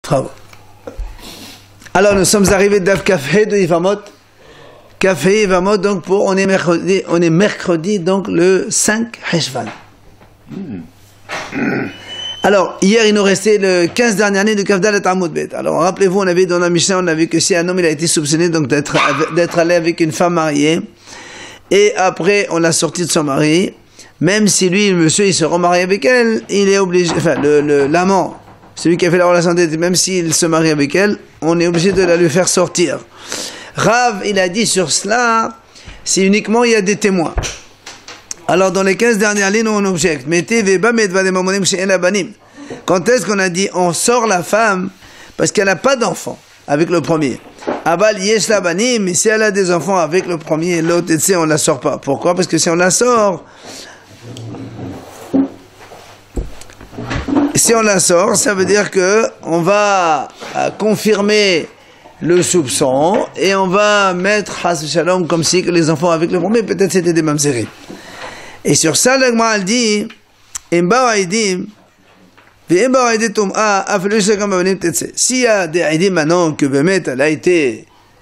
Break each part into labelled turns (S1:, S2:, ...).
S1: Bravo. Alors nous sommes arrivés d'Af Café de Yvamot. Café Yvamot, donc on est mercredi, donc le 5 Heshvan. Alors, hier il nous restait le 15 dernière année de Kafdal et Amoud Bet. Alors rappelez-vous, on avait dans la Mishnah, on a vu que si un homme il a été soupçonné donc d'être allé avec une femme mariée, et après on l'a sorti de son mari, même si lui, le monsieur, il se remarie avec elle, il est obligé, enfin l'amant, celui qui a fait la relation d'être, même s'il se marie avec elle, on est obligé de la lui faire sortir. Rav, il a dit sur cela, c'est uniquement il y a des témoins. Alors dans les 15 dernières lignes, on objecte. Quand est-ce qu'on a dit on sort la femme parce qu'elle n'a pas d'enfant avec le premier? Abal yesh la banim, mais si elle a des enfants avec le premier, l'autre, on ne la sort pas. Pourquoi? Parce que si on la sort, ça veut dire que on va confirmer le soupçon et on va mettre Has Shalom comme si que les enfants avec le premier, peut-être c'était des mamzerim. Et sur ça, l'Agma elle dit, s'il y a des aidim maintenant que Bemet,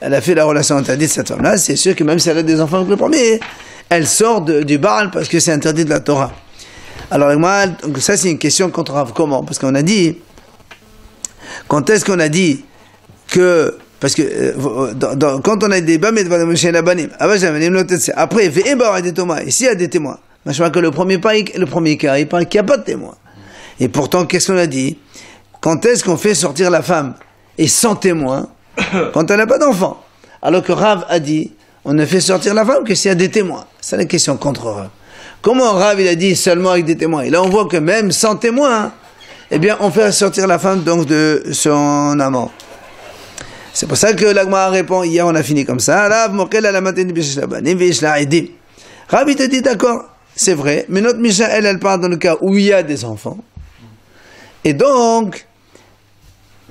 S1: elle a fait la relation interdite de cette femme-là, c'est sûr que même si elle a des enfants avec le premier, elle sort du Baal parce que c'est interdit de la Torah. Alors l'Agma, ça c'est une question contre Rav. Comment? Parce qu'on a dit, quand est-ce qu'on a dit que, parce que quand on a des Bamet, après, et s'il y a des témoins, je crois que le premier cas, il parle qu'il n'y a pas de témoin. Et pourtant, qu'est-ce qu'on a dit? Quand est-ce qu'on fait sortir la femme et sans témoin, quand elle n'a pas d'enfant? Alors que Rav a dit, on ne fait sortir la femme que s'il y a des témoins. C'est la question contre Rav. Comment Rav, il a dit seulement avec des témoins? Et là, on voit que même sans témoin, eh bien, on fait sortir la femme donc de son amant. C'est pour ça que l'Agma répond, hier on a fini comme ça. Rav, il te dit d'accord. C'est vrai, mais notre Mishnah, elle parle dans le cas où il y a des enfants. Et donc,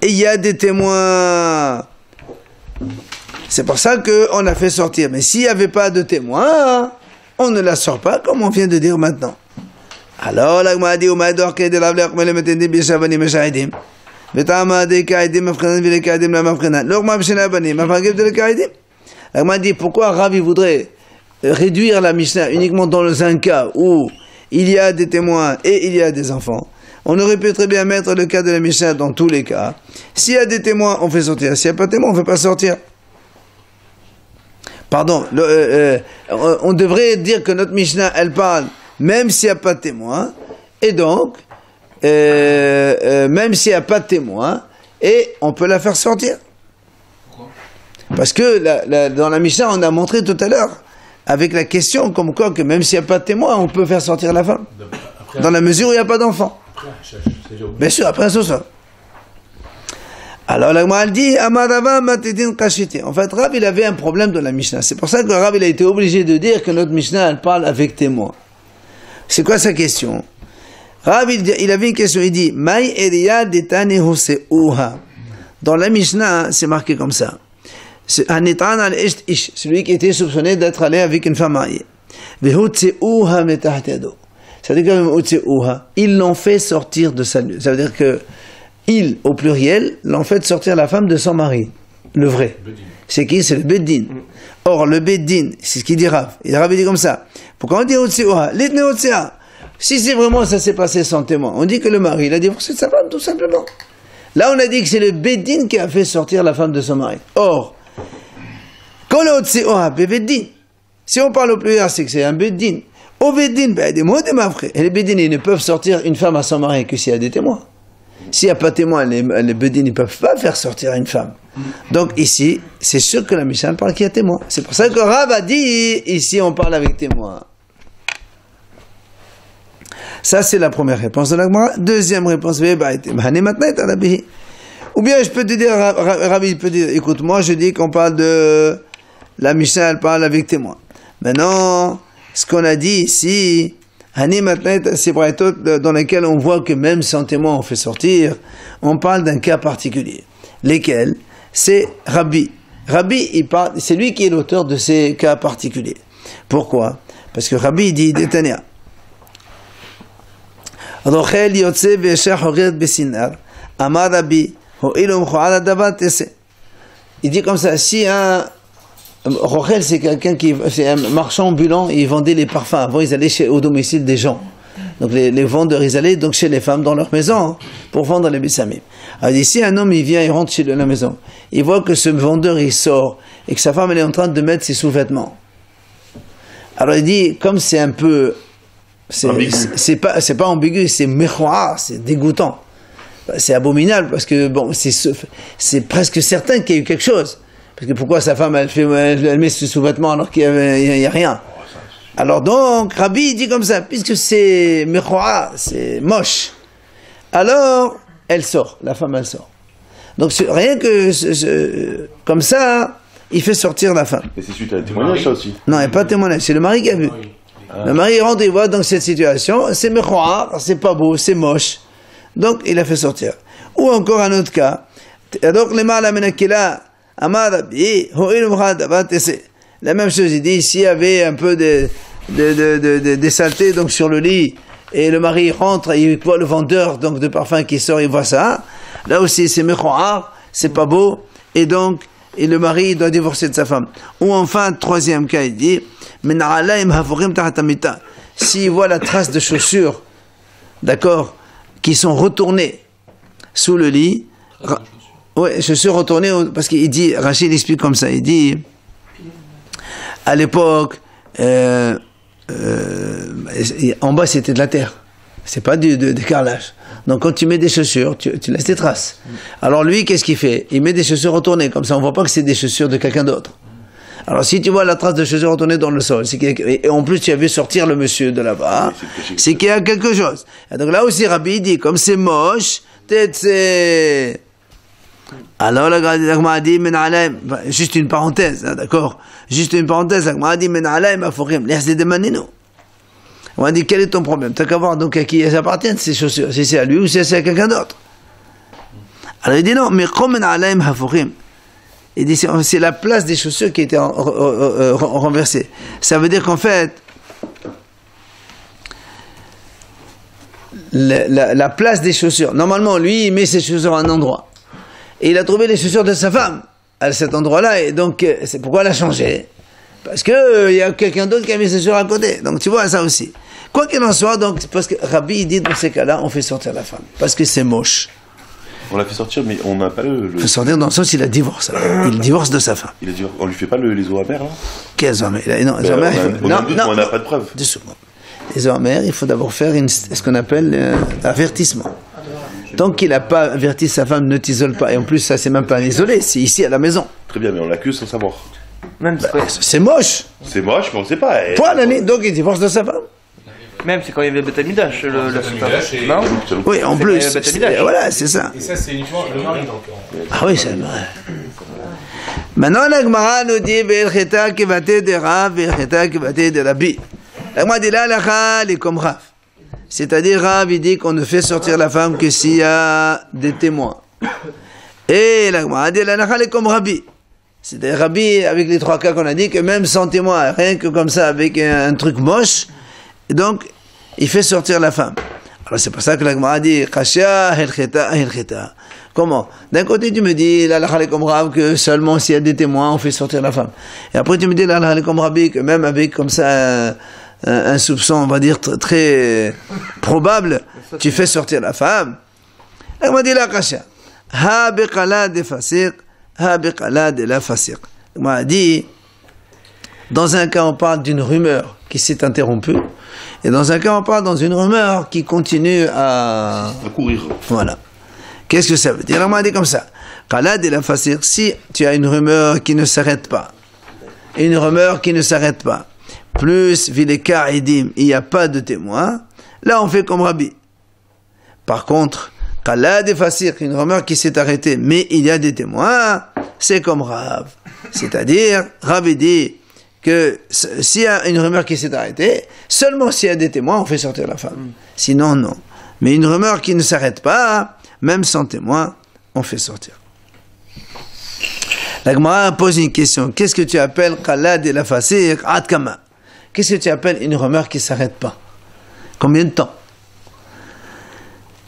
S1: il y a des témoins. C'est pour ça qu'on a fait sortir. Mais s'il n'y avait pas de témoins, on ne la sort pas, comme on vient de dire maintenant. Alors, l'Agma a dit, l'Agma dit, pourquoi Rav voudrait réduire la Mishnah uniquement dans un cas où il y a des témoins et il y a des enfants? On aurait pu très bien mettre le cas de la Mishnah dans tous les cas. S'il y a des témoins, on fait sortir. S'il n'y a pas de témoins, on ne fait pas sortir. Pardon, on devrait dire que notre Mishnah, elle parle même s'il n'y a pas de témoins, et donc, même s'il n'y a pas de témoins, et on peut la faire sortir. Pourquoi? Parce que dans la Mishnah, on a montré tout à l'heure, avec la question comme quoi que même s'il n'y a pas de témoin, on peut faire sortir la femme. Après, dans la mesure où il n'y a pas d'enfant. Bien sûr, après ça. Alors l'Agma dit, en fait, Rav il avait un problème dans la Mishnah. C'est pour ça que Rav il a été obligé de dire que notre Mishnah elle parle avec témoin. C'est quoi sa question? Rav il avait une question, il dit, Mai Eria detane hoseuha. Dans la Mishnah, c'est marqué comme ça. Celui qui était soupçonné d'être allé avec une femme mariée. C'est-à-dire que ils l'ont fait sortir de sa nuit. Ça veut dire que ils, au pluriel, l'ont fait sortir la femme de son mari. Le vrai. C'est qui? C'est le Beddin. Or, le Beddin, c'est ce qu'il dit Rav. Et Rav dit comme ça. Pourquoi on dit si c'est vraiment ça s'est passé sans témoin, on dit que le mari, il a divorcé de sa femme, tout simplement. Là, on a dit que c'est le Beddin qui a fait sortir la femme de son mari. Or, si on parle au pluriel, c'est que c'est un Beddin. Au Beddin, et les Beddin, ils ne peuvent sortir une femme à son mari que s'il y a des témoins. S'il n'y a pas de témoins, les Beddin ne peuvent pas faire sortir une femme. Donc ici, c'est sûr que la Mishnah parle qu'il y a témoin. C'est pour ça que Rav a dit, ici on parle avec témoin. Ça c'est la première réponse de la Gemara. Deuxième réponse, ou bien je peux te dire, Rav peut dire, écoute, moi je dis qu'on parle de la Mishnah, elle parle avec témoin. Maintenant, ce qu'on a dit ici, c'est dans lesquels on voit que même sans témoin on fait sortir, on parle d'un cas particulier. Lesquels? C'est Rabbi. Rabbi, il parle, c'est lui qui est l'auteur de ces cas particuliers. Pourquoi? Parce que Rabbi dit, Détania. Rochel Yotse Vesher Horet Besinar, Amar Rabbi, Il dit comme ça, si un Rochel, c'est quelqu'un c'est un marchand ambulant, il vendait les parfums. Avant, ils allaient au domicile des gens. Donc les vendeurs, ils allaient donc chez les femmes dans leur maison hein, pour vendre les bessamim. Alors ici, un homme, il vient, il rentre chez la maison. Il voit que ce vendeur, il sort et que sa femme, elle est en train de mettre ses sous-vêtements. Alors il dit, comme c'est un peu... C'est pas ambigu, c'est mechoa, c'est dégoûtant. C'est abominable parce que bon, c'est presque certain qu'il y a eu quelque chose. Parce que pourquoi sa femme elle met ses sous-vêtements alors qu'il n'y a rien. Alors donc Rabbi dit comme ça, puisque c'est mechoa, c'est moche. Alors elle sort, la femme elle sort. Donc rien que comme ça, il fait sortir la femme.
S2: Et c'est suite à un témoignage ça aussi.
S1: Non, il n'y a pas de témoignage, c'est le mari qui a vu. Le mari rentre, il voit donc cette situation, c'est mechoa, c'est pas beau, c'est moche. Donc il a fait sortir. Ou encore un autre cas. Donc les mâles amenakila amar Rabbi ho'il la même chose, il dit s'il y avait un peu des saletés donc sur le lit et le mari rentre et il voit le vendeur donc de parfum qui sort, il voit ça. Là aussi c'est mechoa, c'est pas beau et donc et le mari doit divorcer de sa femme. Ou enfin troisième cas, il dit s'il voit la trace de chaussures, d'accord, qui sont retournées sous le lit. Ouais, chaussures retournées, parce qu'il dit, Rachid explique comme ça, il dit, à l'époque, en bas c'était de la terre, c'est pas des carrelages. Donc quand tu mets des chaussures, tu laisses des traces. Alors lui, qu'est-ce qu'il fait? Il met des chaussures retournées, comme ça on voit pas que c'est des chaussures de quelqu'un d'autre. Alors si tu vois la trace de chaussures retournées dans le sol, et en plus tu as vu sortir le monsieur de là-bas, c'est qu'il y a quelque chose. Et donc là aussi Rabbi dit, comme c'est moche, peut-être c'est... Alors la Gemara dit, juste une parenthèse, hein, d'accord? Juste une parenthèse, la Gemara dit, on a dit, quel est ton problème? T'as qu'à voir donc à qui elles appartiennent ces chaussures, si c'est à lui ou si c'est à quelqu'un d'autre. Alors il dit non, mais il dit c'est la place des chaussures qui a été renversée. Ça veut dire qu'en fait, la place des chaussures, normalement lui il met ses chaussures à un endroit. Et il a trouvé les chaussures de sa femme à cet endroit-là, et donc c'est pourquoi elle a changé. Parce que il y a quelqu'un d'autre qui a mis ses chaussures à côté. Donc tu vois ça aussi. Quoi qu'il en soit, donc parce que Rabbi dit dans ces cas-là, on fait sortir la femme parce que c'est moche.
S2: On l'a fait sortir, mais on n'a pas le...
S1: Il fait sortir dans le sens il a divorce. Il divorce de sa femme.
S2: On lui fait pas les eaux amères là?
S1: Quelles eaux amères? Non,
S2: on n'a pas de preuve.
S1: Les eaux amères, il faut d'abord faire ce qu'on appelle avertissement. Tant qu'il n'a pas averti sa femme, ne t'isole pas. Et en plus, ça, c'est même pas isolé, c'est ici à la maison.
S2: Très bien, mais on l'accuse sans savoir.
S1: C'est moche.
S2: C'est moche, mais on ne sait pas.
S1: Donc il divorce de sa femme.
S3: Même c'est quand il y avait le Beth Amidash, non?
S1: Oui, en plus. Voilà, c'est ça.
S4: Et ça, c'est uniquement le mari, donc.
S1: Ah oui, c'est vrai. Maintenant, la Gemara nous dit Ve'elcheta kivate de Rav, ve'elcheta kivate de Rabbi. La Gemara dit là, la est comme Rav. C'est-à-dire, Rav, il dit qu'on ne fait sortir la femme que s'il y a des témoins. Et la Gemara dit la est comme Rabbi. C'est-à-dire, Rabbi, avec les trois cas qu'on a dit, que même sans témoin, rien que comme ça, avec un truc moche, donc, il fait sortir la femme. Alors, c'est pour ça que la Gemara dit, Kashia, Helcheta, Helcheta. Comment? D'un côté, tu me dis, la est comme Rav, que seulement s'il y a des témoins, on fait sortir la femme. Et après, tu me dis, la est comme Rabbi, que même avec comme ça, un soupçon, on va dire, très probable, tu fais sortir la femme. La Gemara dit, la Kashia. Ha beqala de fasir, ha beqala de la fasir. La Gemara dit, dans un cas, on parle d'une rumeur qui s'est interrompue. Et dans un cas, on parle dans une rumeur qui continue à
S2: courir.
S1: Voilà. Qu'est-ce que ça veut dire? On m'a dit comme ça. Qalad et la fasir, si tu as une rumeur qui ne s'arrête pas, une rumeur qui ne s'arrête pas, plus vileka edim, il n'y a pas de témoin, là on fait comme Rabbi. Par contre, qalad et fasir, une rumeur qui s'est arrêtée, mais il y a des témoins, c'est comme Rav. C'est-à-dire, Rabbi dit que s'il y a une rumeur qui s'est arrêtée, seulement s'il y a des témoins, on fait sortir la femme. Sinon, non. Mais une rumeur qui ne s'arrête pas, même sans témoin, on fait sortir. La Gemara pose une question. Qu'est-ce que tu appelles qalad et la fasir ad kama? Qu'est-ce que tu appelles une rumeur qui ne s'arrête pas? Combien de temps?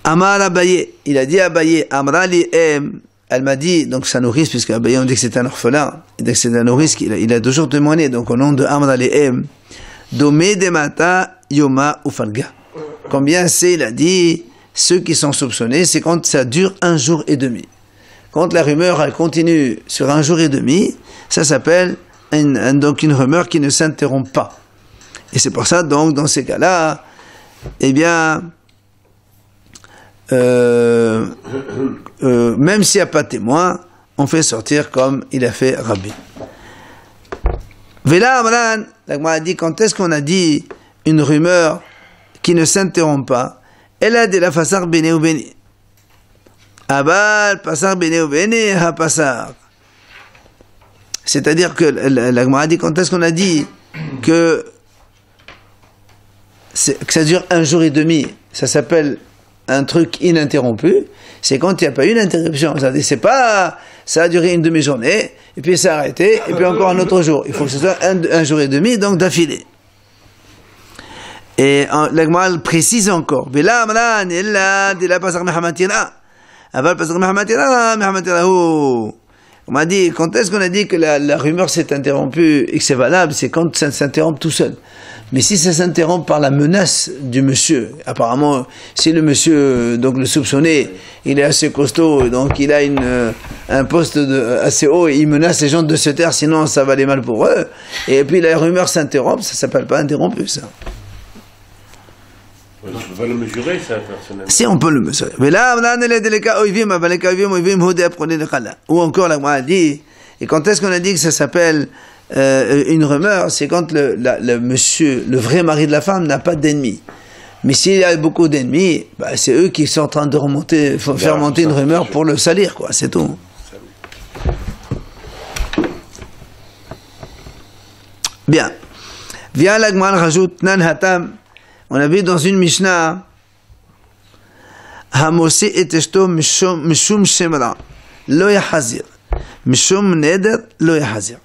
S1: Amar Abaye, il a dit à Abaye, Amrali Em, elle m'a dit, donc sa nourrice, puisque Abaye on dit que c'est un orphelin, et donc c'est un nourrice, il a toujours témoigné, donc au nom de Amrali Em, Domé de Mata Yoma Ufalga. Combien c'est, il a dit, ceux qui sont soupçonnés, c'est quand ça dure 1 jour et demi. Quand la rumeur, elle continue sur 1 jour et demi, ça s'appelle donc une rumeur qui ne s'interrompt pas. Et c'est pour ça, donc, dans ces cas-là, eh bien, même s'il n'y a pas de témoin, on fait sortir comme il a fait Rabbi. Vela Amran, la Gemara a dit, quand est-ce qu'on a dit une rumeur qui ne s'interrompt pas? Elle a dit la fasar bene ou bene. Abal, passar bene ou bene, ha passar. C'est-à-dire que la Gemara a dit, quand est-ce qu'on a dit que ça dure 1 jour et demi, ça s'appelle un truc ininterrompu, c'est quand il n'y a pas eu d'interruption. C'est pas, ça a duré une demi-journée, et puis ça a arrêté, et puis encore un autre jour. Il faut que ce soit 1 jour et demi, donc d'affilée. Et la Gemara précise encore, on m'a dit, quand est-ce qu'on a dit que la rumeur s'est interrompue et que c'est valable, c'est quand ça s'interrompt tout seul. Mais si ça s'interrompt par la menace du monsieur, apparemment, si le monsieur, donc le soupçonné, il est assez costaud, donc il a un poste assez haut, et il menace les gens de se taire, sinon ça va aller mal pour eux, et puis la rumeur s'interrompt, ça s'appelle pas interrompu, ça.
S2: Tu peux pas le mesurer, ça, personnellement.
S1: Si on peut le mesurer. Ou encore, la Gemara a dit, et quand est-ce qu'on a dit que ça s'appelle une rumeur, c'est quand le monsieur, le vrai mari de la femme, n'a pas d'ennemis. Mais s'il y a beaucoup d'ennemis, bah, c'est eux qui sont en train de faire monter une rumeur pour le salir, quoi, c'est tout. Bien. Viens, la Gemara rajoute, Nan Hatam. On a vu dans une Mishnah, Hamose et Eshto Mishum Shemra, Lo Yahazir, Mishum Neder, Lo Yahazir.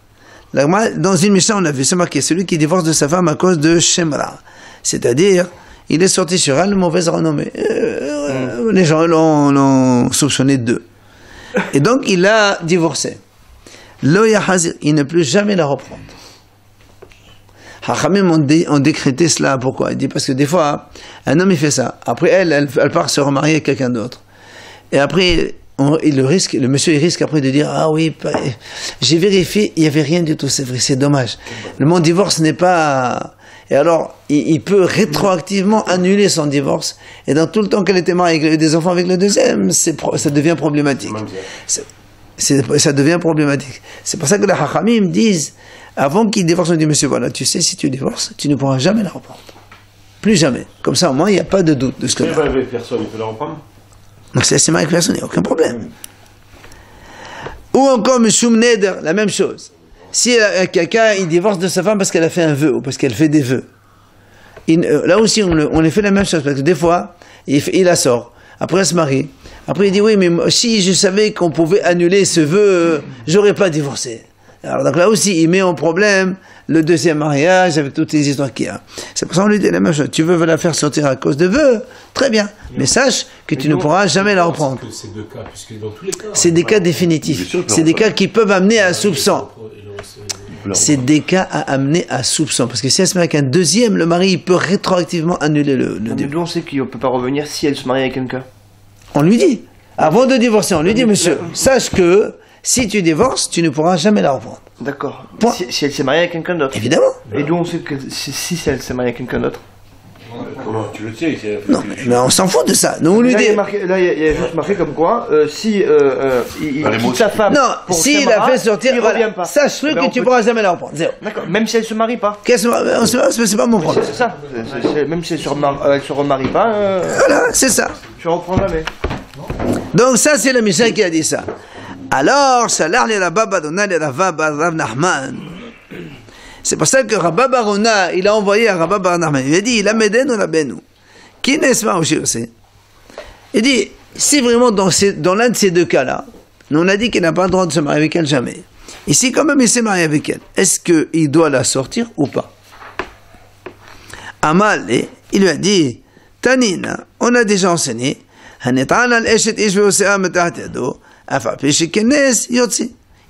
S1: Dans une Mishnah, on a vu, c'est marqué, celui qui divorce de sa femme à cause de Shemra. C'est-à-dire, il est sorti sur elle, mauvaise renommée. Les gens l'ont soupçonné d'eux. Et donc, il a divorcé. Lo Yahazir, il ne peut jamais la reprendre. Hachamim ont décrété cela, pourquoi? Il dit parce que des fois, un homme il fait ça, après elle part se remarier avec quelqu'un d'autre. Et après, le monsieur il risque après de dire, ah oui, j'ai vérifié, il n'y avait rien du tout, c'est vrai, c'est dommage. Mon divorce n'est pas... Et alors, il peut rétroactivement annuler son divorce, et dans tout le temps qu'elle était mariée avec des enfants avec le deuxième, ça devient problématique. Ça devient problématique. C'est pour ça que les Hachamim disent, avant qu'il divorce, on dit, monsieur, voilà, tu sais, si tu divorces, tu ne pourras jamais la reprendre. Plus jamais. Comme ça, au moins, il n'y a pas de doute de ce que...
S2: Si elle va avec personne, il peut la reprendre?
S1: Donc, si elle s'est mariée avec personne, il n'y a aucun problème. Ou encore, Mishum Neder, la même chose. Si quelqu'un, il divorce de sa femme parce qu'elle a fait un vœu, ou parce qu'elle fait des vœux. Là aussi, on les fait la même chose, parce que des fois, il la sort. Après, elle se marie. Après, il dit, oui, mais si je savais qu'on pouvait annuler ce vœu, j'aurais pas divorcé. Alors, donc là aussi, il met en problème le deuxième mariage avec toutes les histoires qu'il y a. C'est pour ça qu'on lui dit la même chose. Tu veux la faire sortir à cause de vœux? Très bien. Mais sache que tu ne pourras jamais la reprendre. C'est des cas définitifs. C'est des cas qui peuvent amener à soupçon. C'est des cas à amener à soupçon. Parce que si elle se marie avec un deuxième, le mari, il peut rétroactivement annuler le divorce.
S3: D'où on sait qu'on ne peut pas revenir si elle se marie avec quelqu'un?
S1: On lui dit. Avant de divorcer, on lui dit, monsieur, sache que si tu divorces, tu ne pourras jamais la reprendre.
S3: D'accord. Si elle s'est mariée avec quelqu'un d'autre.
S1: Évidemment.
S3: Et d'où on sait que si elle s'est mariée avec quelqu'un d'autre?
S2: Comment tu le sais?
S1: Non, mais on s'en fout de ça. Nous, on lui dit.
S3: Là, il y a juste marqué comme quoi, si il quitte sa femme.
S1: Non, s'il a fait sortir,
S3: il revient pas.
S1: Sache-le que tu ne pourras jamais la reprendre. Zéro.
S3: D'accord. Même si elle se marie pas.
S1: C'est pas mon problème.
S3: C'est ça. Même si elle se remarie pas.
S1: Voilà, c'est ça.
S3: Tu reprends jamais.
S1: Donc ça, c'est le Mishnah qui a dit ça. Alors, Salah le Rabba Barona le Rava bar Rav Nachman. C'est pour ça que Rabba Barona, il a envoyé à Rabba bar Nachman. Il a dit, il a Medenu Rabbeinu. Qui n'est-ce pas aussi? Il dit, si vraiment dans l'un de ces deux cas-là, on a dit qu'il n'a pas le droit de se marier avec elle jamais. Ici, quand même, il s'est marié avec elle. Est-ce qu'il doit la sortir ou pas? Amal, il lui a dit, Tanina, on a déjà enseigné,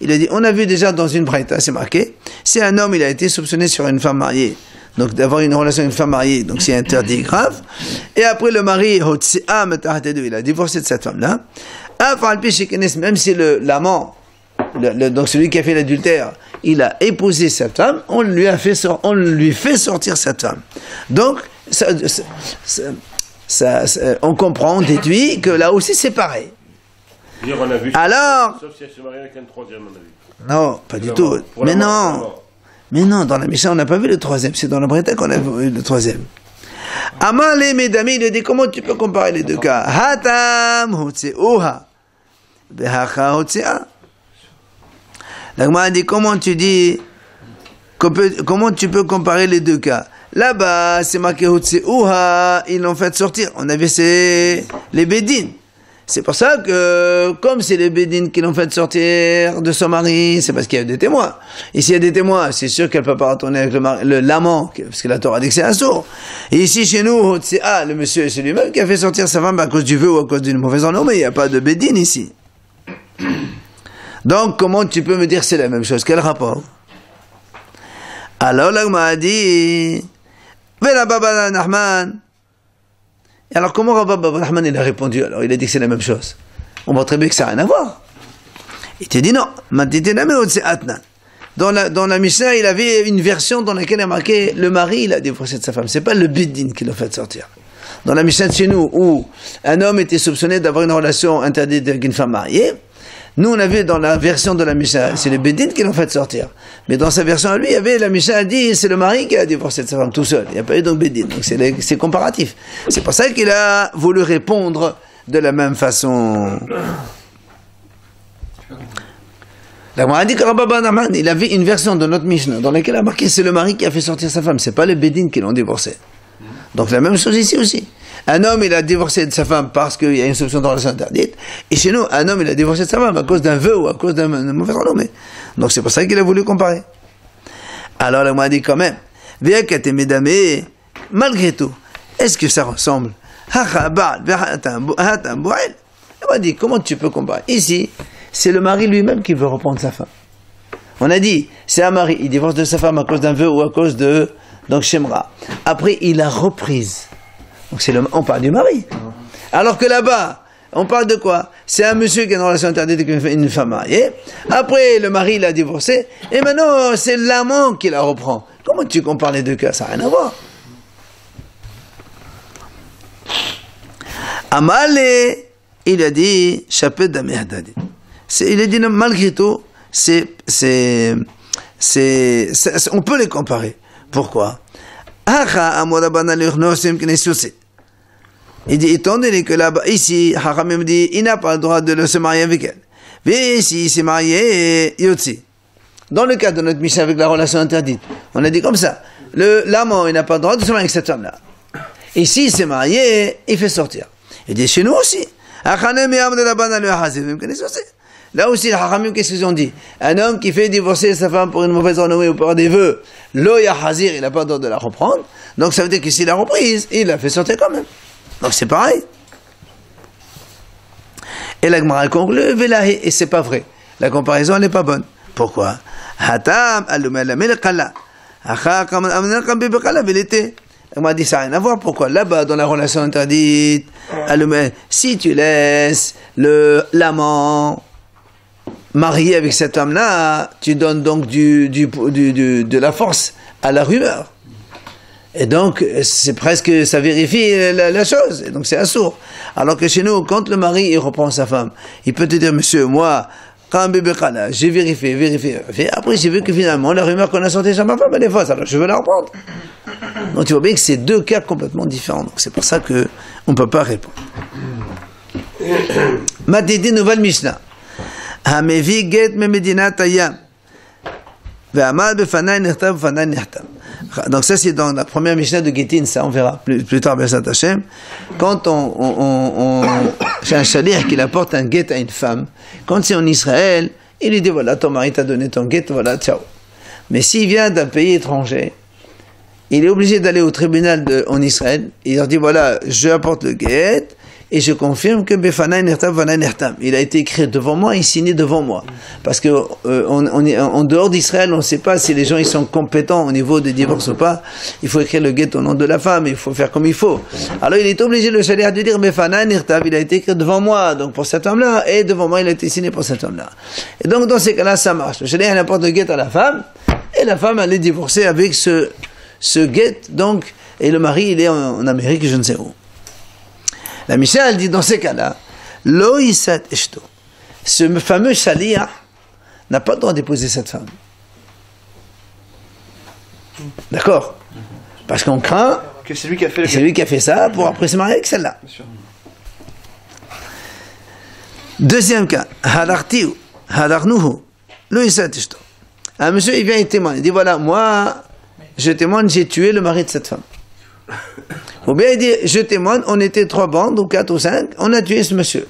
S1: Il a dit, on a vu déjà dans une braïta, c'est marqué, si un homme il a été soupçonné sur une femme mariée, donc d'avoir une relation avec une femme mariée, donc c'est interdit grave, et après le mari, il a divorcé de cette femme-là, même si l'amant, donc celui qui a fait l'adultère, il a épousé cette femme, on lui fait sortir cette femme. Donc, on comprend, on déduit que là aussi c'est pareil.
S2: On a vu
S1: alors,
S2: sauf si elle se marie avec un troisième, on a vu.
S1: Non, pas du tout. Mais non, dans la Mishnah, on n'a pas vu le troisième. C'est dans la Braïta qu'on a vu le troisième. Amale, mes amis, il dit, comment tu peux comparer les deux cas? Hatam hotse'uha, behacha hotse'a. L'Agma dit, comment tu peux comparer les deux cas? Là-bas, c'est marqué hotse'uha, ils l'ont fait sortir. On avait les bédines. C'est pour ça que, comme c'est les bédines qui l'ont fait sortir de son mari, c'est parce qu'il y a des témoins. Et s'il y a des témoins, c'est sûr qu'elle ne peut pas retourner avec l'amant, parce que la Torah dit que c'est un sourd. Et ici, chez nous, le monsieur, c'est lui-même qui a fait sortir sa femme à cause du vœu ou à cause d'une mauvaise renommée. Il n'y a pas de bédine ici. Donc, comment tu peux me dire que c'est la même chose? Quel rapport? Alors, l'Agma a dit, Vela Baba Nahman. Alors comment Rabbi Nachman il a répondu? Alors il a dit que c'est la même chose. On voit très bien que ça n'a rien à voir. Il te dit non. Dans la Mishnah, il avait une version dans laquelle il a marqué le mari il a divorcé de sa femme. C'est pas le Bidin qui l'a fait sortir. Dans la Mishnah de chez nous, où un homme était soupçonné d'avoir une relation interdite avec une femme mariée, nous on a vu dans la version de la Mishnah, c'est le Bidin qui l'a fait sortir. Mais dans sa version à lui, il y avait la Mishnah a dit c'est le mari qui a divorcé de sa femme tout seul. Il n'y a pas eu donc Bidin. Donc c'est comparatif. C'est pour ça qu'il a voulu répondre de la même façon. La Gemara dit que Rabbi Nachman, il avait une version de notre Mishnah dans laquelle il a marqué c'est le mari qui a fait sortir sa femme. C'est pas le Bidin qui l'ont divorcé. Donc la même chose ici aussi. Un homme, il a divorcé de sa femme parce qu'il y a une soupçon de relation interdite. Et chez nous, un homme, il a divorcé de sa femme à cause d'un vœu ou à cause d'un mauvais renommé. Donc c'est pour ça qu'il a voulu comparer. Alors, la m'a dit quand même, malgré tout, est-ce que ça ressemble? Elle m'a dit, comment tu peux comparer? Ici, c'est le mari lui-même qui veut reprendre sa femme. On a dit, c'est un mari, il divorce de sa femme à cause d'un vœu ou à cause de, donc, Shemra. Après, il a reprise. Donc on parle du mari. Alors que là-bas, on parle de quoi? C'est un monsieur qui a une relation interdite avec une femme mariée. Après, le mari l'a divorcé. Et maintenant, c'est l'amant qui la reprend. Comment tu compares les deux cas? Ça n'a rien à voir. Amale, il a dit, chapitre d'Améhadadi. Il a dit, malgré tout, on peut les comparer. Pourquoi? Il dit, étant donné que là-bas, ici, Haramim dit, il n'a pas le droit de se marier avec elle. Mais ici, il s'est marié, Yotzi. Dans le cas de notre Mishnah avec la relation interdite, on a dit comme ça, l'amant, il n'a pas le droit de se marier avec cette femme-là. Ici, il s'est marié, il fait sortir. Il dit, chez nous aussi. Là aussi, les Haramim, qu'est-ce qu'ils ont dit? Un homme qui fait divorcer sa femme pour une mauvaise renommée ou pour des vœux, lo yahazir, il n'a pas le droit de la reprendre. Donc ça veut dire que s'il l'a reprise, il l'a fait sortir quand même. Donc c'est pareil. Et la Gemara conclut, Velahi, et c'est pas vrai. La comparaison, elle n'est pas bonne. Pourquoi? Hatam, al-Mela, elle m'a dit ça n'a rien à voir. Pourquoi? Là-bas, dans la relation interdite, si tu laisses l'amant marié avec cette femme-là, tu donnes donc de la force à la rumeur. Et donc, c'est presque, ça vérifie la chose. Et donc, c'est assourd. Alors que chez nous, quand le mari, il reprend sa femme, il peut te dire, monsieur, moi, j'ai vérifié. Après, j'ai vu que finalement, la rumeur qu'on a sortie sur ma femme, elle est fausse. Alors, je veux la reprendre. Donc, tu vois bien que c'est deux cas complètement différents. Donc, c'est pour ça que on ne peut pas répondre. Matidi, nouvelle Mishnah. Hamevi get me medina tayam. Ve'amal befanai nechtav befanai nechtav. Donc ça c'est dans la première Mishnah de Gittin, ça on verra plus tard, B'ezrat Hashem. Quand c'est un shalir qui apporte un get à une femme, quand c'est en Israël, il lui dit voilà, ton mari t'a donné ton get, voilà, ciao. Mais s'il vient d'un pays étranger, il est obligé d'aller au tribunal en Israël, il leur dit voilà, je apporte le get, et je confirme que Befanai Nertam, Fanai Nertam. Il a été écrit devant moi et signé devant moi. Parce que on est en dehors d'Israël, on ne sait pas si les gens ils sont compétents au niveau des divorces ou pas. Il faut écrire le guet au nom de la femme, il faut faire comme il faut. Alors il est obligé, le shaliach, de dire Befanai Nertam, il a été écrit devant moi, donc pour cette femme-là, et devant moi il a été signé pour cette femme-là. Et donc dans ces cas-là, ça marche. Le shaliach apporte le guet à la femme, et la femme elle est divorcée avec ce guet, donc, et le mari il est en Amérique, je ne sais où. La Mishnah, elle dit dans ces cas-là, lo isat eshto. Ce fameux shaliach n'a pas le droit d'épouser cette femme. D'accord? Parce qu'on craint
S3: que c'est lui qui a fait,
S1: c'est lui qui a fait ça pour après se marier avec celle-là. Deuxième cas, hadartiu, hadarnuhu, lo isat eshto. Un monsieur, il vient et témoigne. Il dit voilà, moi, je témoigne, j'ai tué le mari de cette femme. Ou bien il dit, je témoigne, on était 3 bandes, ou 4 ou 5, on a tué ce monsieur.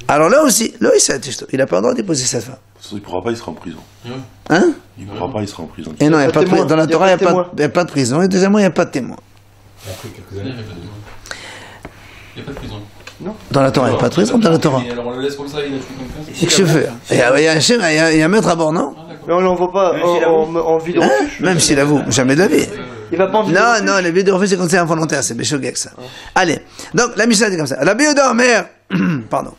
S1: Alors là aussi, il n'a pas le droit d'épouser cette femme.
S4: Il ne pourra pas, il sera en prison.
S1: Hein?
S4: Il ne pourra pas, il sera en prison.
S1: Et non, dans la Torah, il n'y a pas de prison. Et deuxièmement, il n'y a pas de témoin.
S5: Après quelques années, il n'y a pas de prison. Non.
S1: Dans la Torah, il n'y a pas de prison, dans la Torah.
S5: Alors on le laisse comme ça, il a tué comme ça.
S1: C'est que je fais. Il y a un maître à bord, non?
S3: Mais on l'envoie pas en vie de refuge.
S1: Même s'il avoue, jamais de la vie.
S3: Il va pas en vie de refuge.
S1: Non, la vie de refuge, c'est quand c'est involontaire, c'est Béchogek, ça. Allez. Donc, la Mishnah dit comme ça. Rabbi Yehuda Omer, pardon.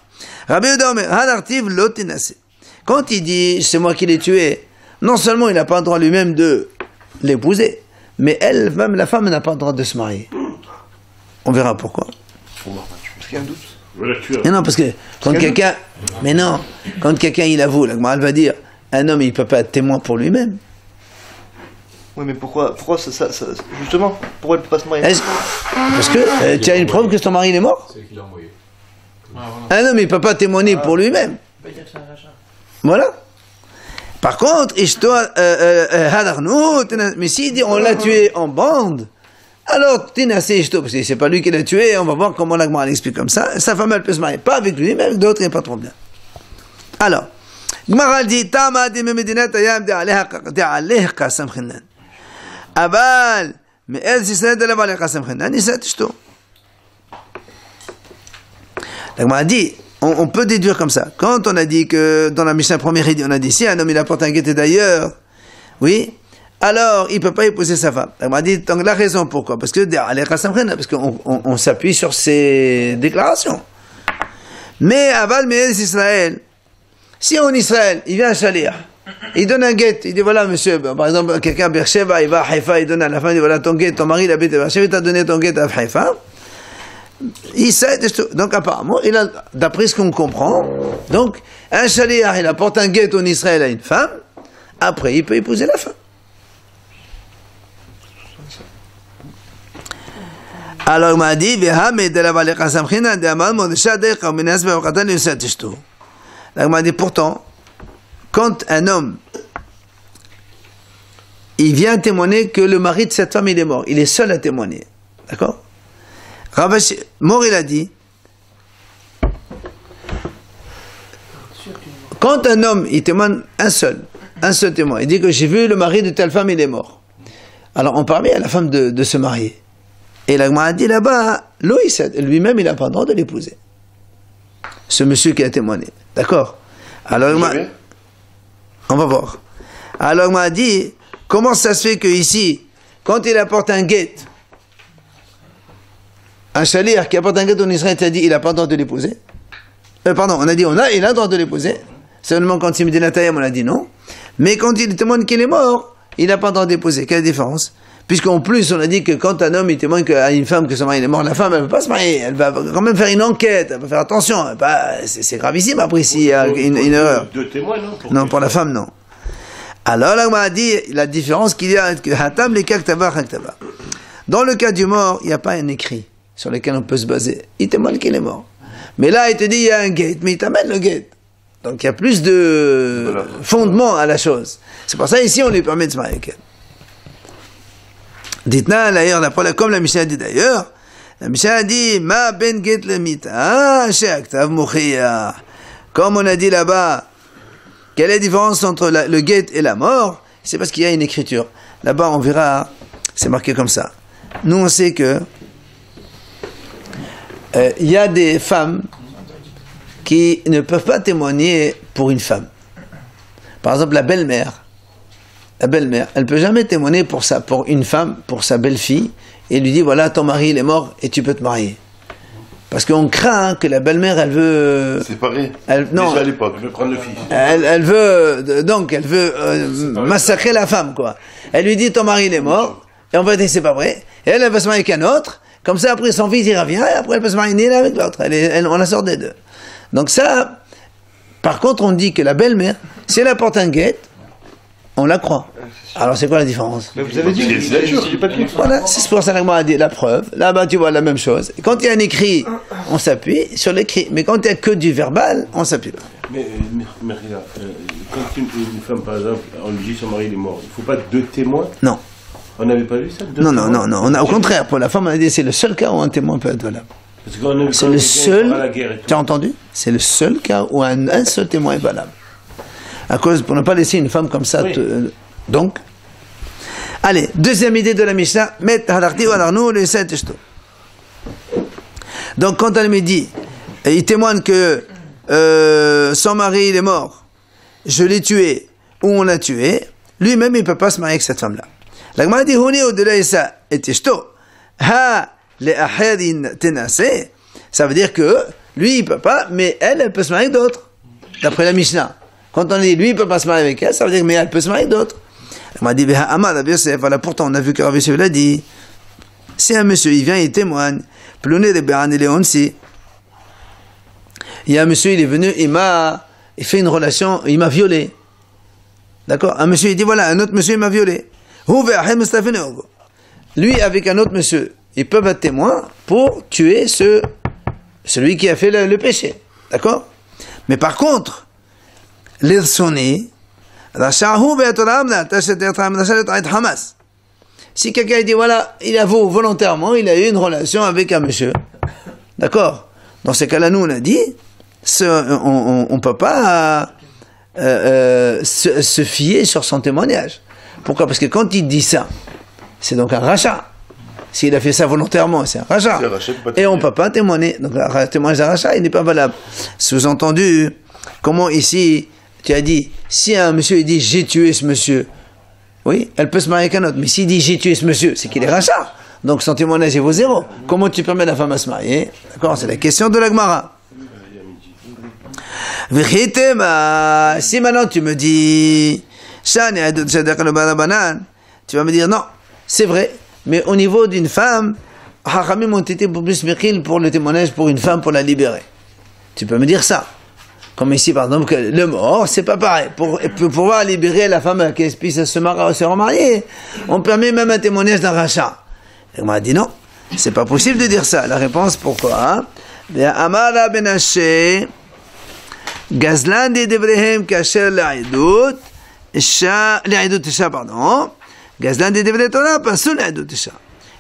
S1: Rabbi Yehuda Omer, Hadartiv lotinase. Quand il dit, c'est moi qui l'ai tué, non seulement il n'a pas le droit lui-même de l'épouser, mais elle, même la femme, n'a pas le droit de se marier. On verra pourquoi.
S3: Parce qu'il y a un doute.
S1: Mais non, parce que quand quelqu'un, mais non, quand quelqu'un il avoue, la Gemara va dire, un homme il peut pas être témoin pour lui-même.
S3: Oui, mais pourquoi ça, justement, pourquoi il peut pas se marier?
S1: Parce que tu as une preuve que ton mari il est mort.
S5: C'est lui qui l'a envoyé.
S1: Un homme il peut pas témoigner pour lui-même. Voilà. Par contre, mais s'il dit on l'a tué en bande, alors Tinasé Ishto, parce que c'est pas lui qui l'a tué, on va voir comment la Gemara l'explique comme ça. Sa femme elle peut se marier, pas avec lui, mais avec d'autres, il n'y a pas de problème. Alors, Gemara dit Tama de Medinat Ayam de Aleh Kasam Khinan. Abal, mais elle si c'est de la Aleh Kasam Khinan, il s'est Ishto. La Gemara dit on peut déduire comme ça. Quand on a dit que dans la Mishnah première, on a dit si un homme il apporte un guet d'ailleurs, oui, alors il ne peut pas épouser sa femme. Elle m'a dit donc la raison pourquoi? Parce que qu'on s'appuie sur ces déclarations. Mais Aval Me'ez Israël, si en Israël il vient à Shaliach, il donne un guet, il dit voilà monsieur, par exemple quelqu'un à Beersheba, il va à Haïfa, il donne à la femme, il dit voilà ton guet, ton mari il habite à Beersheba, il t'a donné ton guet à Haïfa. Donc apparemment, d'après ce qu'on comprend, donc un shaliach il apporte un guet en Israël à une femme, après il peut épouser la femme. Alors il m'a dit, il m'a dit pourtant, quand un homme il vient témoigner que le mari de cette femme il est mort, il est seul à témoigner, d'accord? Mor il a dit, quand un homme il témoigne un seul témoin, il dit que j'ai vu le mari de telle femme, il est mort. Alors on permet à la femme de se marier. Et la Gemara a dit là-bas, lui-même il n'a pas le droit de l'épouser. Ce monsieur qui a témoigné. D'accord? Alors on va voir. Alors on m'a dit, comment ça se fait que ici, quand il apporte un guet, un shaliach qui apporte un guet en Israël, il a dit il n'a pas le droit de l'épouser. Pardon, on a dit il a le droit de l'épouser. Seulement quand c'est Medinat Hayam, on a dit non. Mais quand il témoigne qu'il est mort, il n'a pas le droit d'épouser. Quelle différence? Puisqu'en plus, on a dit que quand un homme il témoigne à une femme que son mari est mort, la femme elle ne peut pas se marier. Elle va quand même faire une enquête, elle va faire attention. C'est gravissime après s'il y a une erreur.
S2: Deux témoins, non?
S1: Non, pour la femme, non. Alors là, on m'a dit la différence qu'il y a entre Hatam, les Kaktava, Kaktava. Dans le cas du mort, il n'y a pas un écrit sur lequel on peut se baser. Il témoigne qu'il est mort. Mais là, il te dit, il y a un guet, mais il t'amène le guet. Donc, il y a plus de fondement à la chose. C'est pour ça, ici, on lui permet de se marier avec elle. Dites-nous, d'ailleurs, comme la Mishnah dit d'ailleurs, la Mishnah dit, ma ben guet le mita, she'aktav mouchia. Comme on a dit là-bas, quelle est la différence entre le guet et la mort? C'est parce qu'il y a une écriture. Là-bas, on verra, c'est marqué comme ça. Nous, on sait que Il y a des femmes qui ne peuvent pas témoigner pour une femme. Par exemple, la belle-mère, elle ne peut jamais témoigner pour une femme, pour sa belle-fille, et lui dit, voilà, ton mari, il est mort, et tu peux te marier. Parce qu'on craint que la belle-mère, elle veut...
S4: C'est pareil.
S1: Non,
S4: déjà à l'époque.
S2: Je vais prendre le fils.
S1: elle veut massacrer la femme, quoi. Elle lui dit, ton mari, il est mort, et en fait, c'est pas vrai. Et elle va se marier avec un autre, comme ça, après, son fils, il revient, et après, elle peut se marier avec l'autre. On la sort des deux. Donc ça, par contre, on dit que la belle-mère, si elle apporte un guet, on la croit. Alors c'est quoi la différence?
S3: Mais vous avez dit que c'est du papier.
S1: Voilà, c'est pour ça que a dit la preuve. Là-bas, tu vois la même chose. Et quand il y a un écrit, on s'appuie sur l'écrit. Mais quand il n'y a que du verbal, on s'appuie pas.
S2: Mais regarde, quand une femme, par exemple, on lui dit son mari il est mort, il ne faut pas deux témoins?
S1: Non.
S2: On n'avait pas vu ça?
S1: Non. Au contraire, pour la femme, on a dit c'est le seul cas où un témoin peut être valable. C'est le seul. Tu as entendu? C'est le seul cas où un seul témoin est valable. À cause, pour ne pas laisser une femme comme ça.
S2: Oui.
S1: Donc, allez, deuxième idée de la Mishnah. Donc, quand elle me dit, il témoigne que son mari il est mort, je l'ai tué ou on l'a tué, lui-même il ne peut pas se marier avec cette femme-là. La Gemara dit, ça veut dire que lui il peut pas, mais elle peut se marier avec d'autres. D'après la Mishnah. Quand on dit lui il peut pas se marier avec elle, ça veut dire mais elle peut se marier avec d'autres. Elle m'a dit, voilà, pourtant on a vu que Rav Yosef l'a dit. Si un monsieur il vient, il témoigne, Ploné de Béran et Léonsi. Il y a un monsieur, il est venu, il fait une relation, il m'a violé. D'accord? Un monsieur il dit voilà, un autre monsieur il m'a violé. Lui avec un autre monsieur, ils peuvent être témoins pour tuer celui qui a fait le péché. D'accord? Mais par contre, l'Irsoni, si quelqu'un dit voilà, il avoue volontairement, il a eu une relation avec un monsieur. D'accord? Dans ces cas-là, nous on a dit, on ne peut pas se fier sur son témoignage. Pourquoi? Parce que quand il dit ça, c'est donc un rachat. S'il a fait ça volontairement, c'est un rachat. Et on ne peut pas témoigner. Donc le témoignage d'un rachat, il n'est pas valable. Sous-entendu, comment ici, tu as dit, si un monsieur il dit j'ai tué ce monsieur, oui, elle peut se marier avec un autre. Mais s'il dit j'ai tué ce monsieur, c'est qu'il est rachat. Donc son témoignage il vaut zéro. Comment tu permets à la femme à se marier? D'accord, c'est la question de la Gemara. Si maintenant tu me dis, tu vas me dire non, c'est vrai, mais au niveau d'une femme, Hachamim ont été plus mechil pour le témoignage pour une femme pour la libérer. Tu peux me dire ça. Comme ici par exemple, que le mort, c'est pas pareil. Pour pouvoir libérer la femme qu'elle puisse se remarier, on permet même un témoignage d'un rachat. Et on m'a dit non, c'est pas possible de dire ça. La réponse pourquoi? Amara ben Asher, Gazlan de Devrehem kasher l'Aïdout, l'Aïdout Isha, pardon. Gazlan de Devre Torah, pas sous l'Aïdout Isha.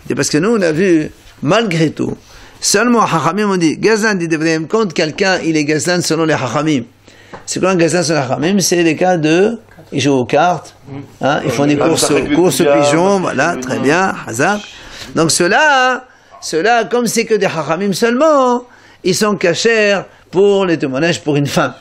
S1: C'est parce que nous, on a vu, malgré tout, seulement Hachamim ont dit, Gazlan de Devrehem, quand quelqu'un, il est Gazlan selon les Hachamim. C'est quoi un Gazlan selon les Hachamim? C'est les cas de, ils jouent aux cartes, hein, ils font des courses pigeons, voilà, très bien, Hazak. Donc ceux-là, comme c'est que des Hachamim seulement, ils sont cachers pour les témoignages pour une femme.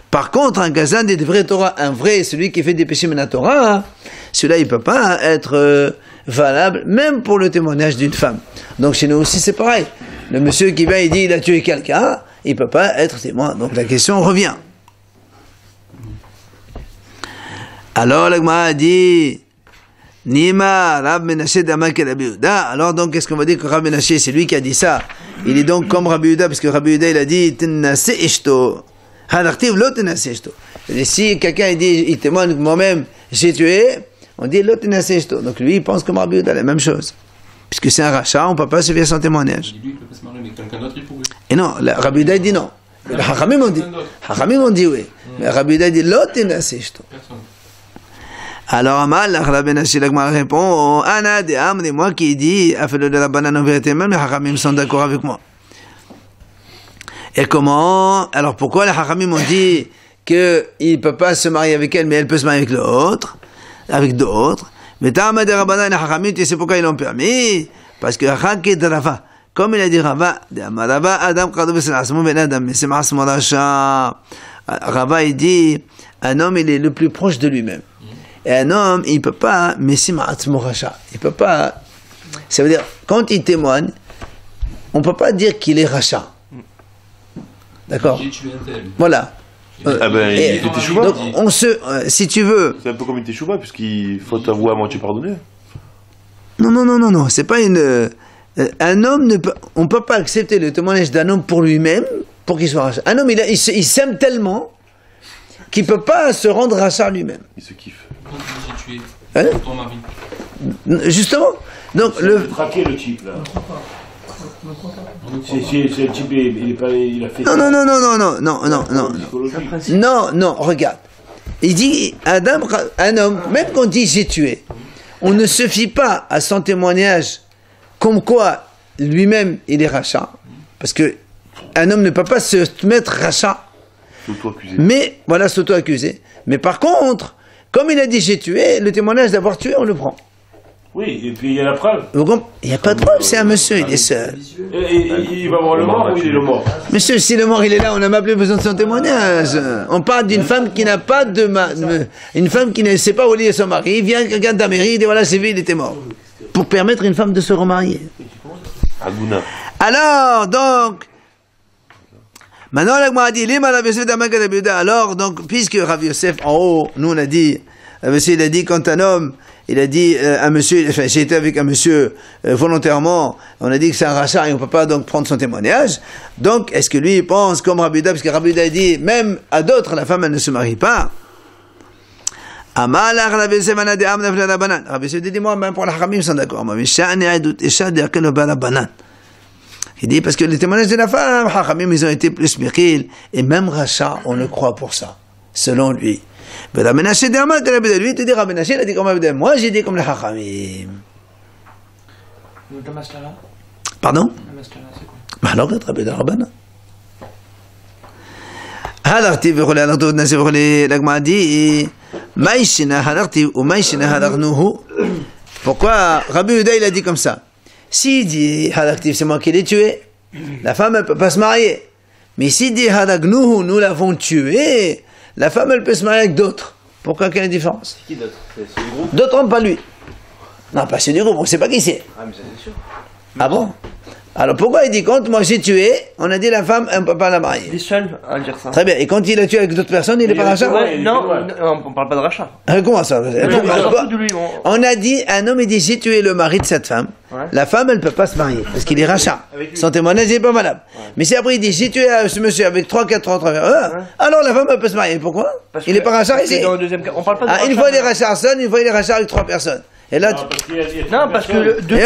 S1: Par contre, un gazan des vrais Torah, un vrai, celui qui fait des péchés de la Torah, celui-là, il ne peut pas être valable, même pour le témoignage d'une femme. Donc chez nous aussi, c'est pareil. Le monsieur qui vient, il dit, il a tué quelqu'un, il ne peut pas être témoin. Donc la question revient. Alors, la Gemara a dit, Nima, Rab Menashe Damak et Rabbi Yehuda. Alors donc, qu'est-ce qu'on va dire que Rab Menashe, c'est lui qui a dit ça? Il est donc comme Rabbi Yehuda, parce que Rabbi Yehuda, il a dit, Tenase Ishto. Hanartiv lo tenase Ishto. Et si quelqu'un dit, il témoigne moi-même, j'ai tué, on dit lo tenase Ishto. Donc lui, il pense comme Rabbi Yehuda, la même chose. Puisque c'est un rachat, on ne peut pas se fier à son témoignage.
S5: Lui, il peut pas se marier, mais quelqu'un d'autre, il pourrait.
S1: Et non, Rabbi Yehuda, il dit non. Les Hachamim ont dit. Hachamim ont dit oui. Mais Rabbi Yehuda dit lo tenase Ishto.
S5: Personne.
S1: Alors, Amal, la Rabbi Nashi Lagmar répond, Ana de Amri, moi qui dis, Afelo de la banane en vérité même, les Hachamim sont d'accord avec moi. Et comment? Alors pourquoi les Hachamim ont dit qu'il ne peut pas se marier avec elle, mais elle peut se marier avec l'autre, avec d'autres? Mais Tama de Rabbanan et Hachamim, tu sais pourquoi ils l'ont permis? Parce que Hachakid Rava, comme il a dit Rava, Adam Rava, il dit, un homme, il est le plus proche de lui-même. Et un homme, il peut pas, il peut pas, ça veut dire, quand il témoigne, on peut pas dire qu'il est rachat. D'accord? Voilà.
S4: Ah ben, il fait teshuva.
S1: Donc, si tu veux.
S4: C'est un peu comme une teshuva, puisqu'il faut t'avouer à moitié pardonner.
S1: Non, c'est pas une. Un homme on peut pas accepter le témoignage d'un homme pour lui-même, pour qu'il soit rachat. Un homme, il s'aime tellement qu'il peut pas se rendre rachat lui-même.
S4: Il se kiffe.
S5: Quand tu l'as tué, ton mari.
S1: Justement. Donc,
S2: traquer le type, là. C'est le type, il a fait.
S1: Non, regarde. Il dit, un homme, même quand il dit j'ai tué, on ne se fie pas à son témoignage comme quoi lui-même il est rachat. Parce que un homme ne peut pas se mettre rachat.
S4: S'auto-accuser.
S1: Mais, voilà, s'auto-accuser. Mais par contre, comme il a dit j'ai tué, le témoignage d'avoir tué, on le prend.
S2: Oui, et puis il y a la preuve.
S1: Il n'y a pas de preuve, c'est un monsieur, il est seul.
S2: Il va voir le mort ou il est le mort?
S1: Monsieur, si le mort il est là, on n'a même plus besoin de son témoignage. On parle d'une femme qui n'a pas de une femme qui ne sait pas où est son mari, il vient, quelqu'un de la mairie, il dit voilà, c'est vu, il était mort. Pour permettre à une femme de se remarier.
S4: Aguna.
S1: Alors, donc, maintenant, l'Agma a dit, alors, donc, puisque Rav Yosef, en haut, nous on a dit, il a dit, quand un homme, il a dit, un monsieur, enfin, j'ai été avec un monsieur, volontairement, on a dit que c'est un rachat et on peut pas donc prendre son témoignage. Donc, est-ce que lui, il pense comme Rabbi Yehuda, parce que Rabbi Yehuda a dit, même à d'autres, la femme, elle ne se marie pas. Rabbi Yosef dit, moi, même pour la Chachamim, ils sont d'accord. Il dit, parce que les témoignages de la femme, Chachamim, ils ont été plus miril, et même rachat, on le croit pour ça, selon lui. Mais Rabbi Menaché Derma, que Rabbi lui, te dit, Rabbi Menaché, il a dit comme Rabbi Yehuda. Moi, j'ai dit comme les Chachamim. Pardon? Mais alors, Rabbi Yehuda Rabbana. Halarti v'chole, halarti v'nasi v'chole, l'Agma dit, Maïshina halarti ou Maïshina halarnuhu. Pourquoi Rabbi Yehuda, il a dit comme ça? S'il dit halarti, c'est moi qui l'ai tué, la femme, elle peut pas se marier. Mais s'il dit halarnuhu, nous l'avons tué, la femme, elle peut se marier avec d'autres. Pourquoi quelle est la différence?
S3: C'est qui d'autres? C'est du groupe?
S1: D'autres hommes, pas lui. Non, pas c'est du groupe, on ne sait pas qui c'est.
S3: Ah, mais ça c'est sûr.
S1: Ah bon? Alors pourquoi il dit quand moi j'ai tué, on a dit la femme, elle ne peut pas la marier?
S3: Il est seul à dire ça.
S1: Très bien, et quand il a tué avec d'autres personnes, il n'est pas rachat?
S3: Non, on parle pas de rachat.
S1: Comment ça? On a dit, un homme il dit j'ai tué le mari de cette femme, la femme elle ne peut pas se marier, parce qu'il est rachat. Son témoignage n'est pas valable. Mais si après il dit j'ai tué ce monsieur avec 3-4 autres, alors la femme elle peut se marier. Pourquoi? Il n'est pas rachat ici.
S3: On parle pas de rachat.
S1: Une fois il est rachat seul, une fois il est rachat avec 3 personnes. Et là,
S3: non, parce que des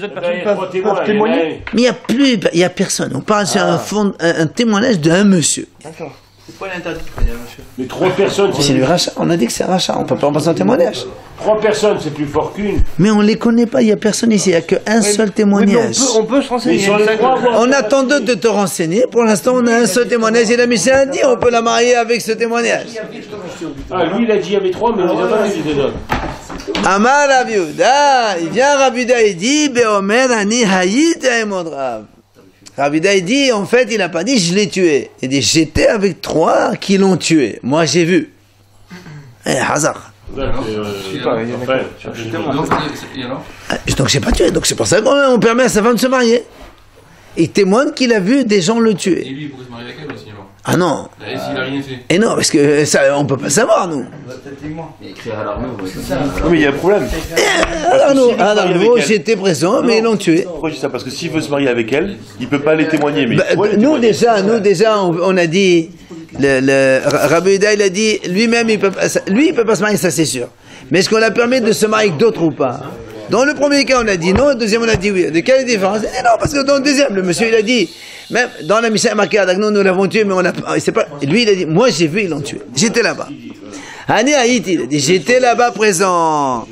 S3: autres personnes peuvent témoigner.
S1: Mais il n'y a personne. On parle sur un témoignage d'un monsieur.
S3: D'accord.
S6: C'est pas l'interdit, monsieur.
S2: Mais 3 personnes,
S1: c'est du rachat. On a dit que c'est un rachat. On ne peut pas en passer un témoignage.
S2: 3 personnes, c'est plus fort qu'une.
S1: Mais on ne les connaît pas. Il n'y a personne ici. Il n'y a qu'un seul témoignage.
S3: On peut se renseigner.
S1: On attend d'autres de te renseigner. Pour l'instant, on a un seul témoignage. Et la Mishnah a dit on peut la marier avec ce témoignage.
S2: Ah, lui, il a dit il y avait 3, mais il n'a pas dit des autres.
S1: Amar Rabbi Yehuda, il vient Rabbi Yehuda, il dit, Beomer ani hayit emod Rav. Rabbi Yehuda, il dit, en fait, il n'a pas dit, je l'ai tué. Il dit, j'étais avec 3 qui l'ont tué. Moi, j'ai vu. Hazard. Donc, j'ai pas tué. Donc, c'est pour ça qu'on permet à sa femme de se marier. Il témoigne qu'il a vu des gens le tuer.
S5: Et lui, il pourrait se marier avec elle aussi, alors.
S1: Ah non.
S5: Et s'il n'a rien fait.
S1: Et non, parce que ça, on peut pas savoir, nous.
S6: Mais écrire à l'armée,
S4: Oui, mais il y a un problème.
S1: Alors, j'étais présent, mais ils l'ont tué.
S4: Pourquoi je dis ça? Parce que s'il veut se marier avec elle, il peut pas aller témoigner. Mais
S1: nous déjà, on a dit, Rabbi Yehuda, il a dit, lui-même, il peut pas se marier, ça c'est sûr. Mais est-ce qu'on a permis de se marier avec d'autres ou pas? Dans le premier cas, on a dit non, le deuxième, on a dit oui. De quelle différence? Non, parce que dans le deuxième, le monsieur, il a dit, même dans la Mishnah marqué, nous l'avons tué, mais on a pas, c'est pas, lui, il a dit, moi, j'ai vu, ils l'ont tué. J'étais là-bas. Hani Haïti, il a dit, j'étais là-bas présent.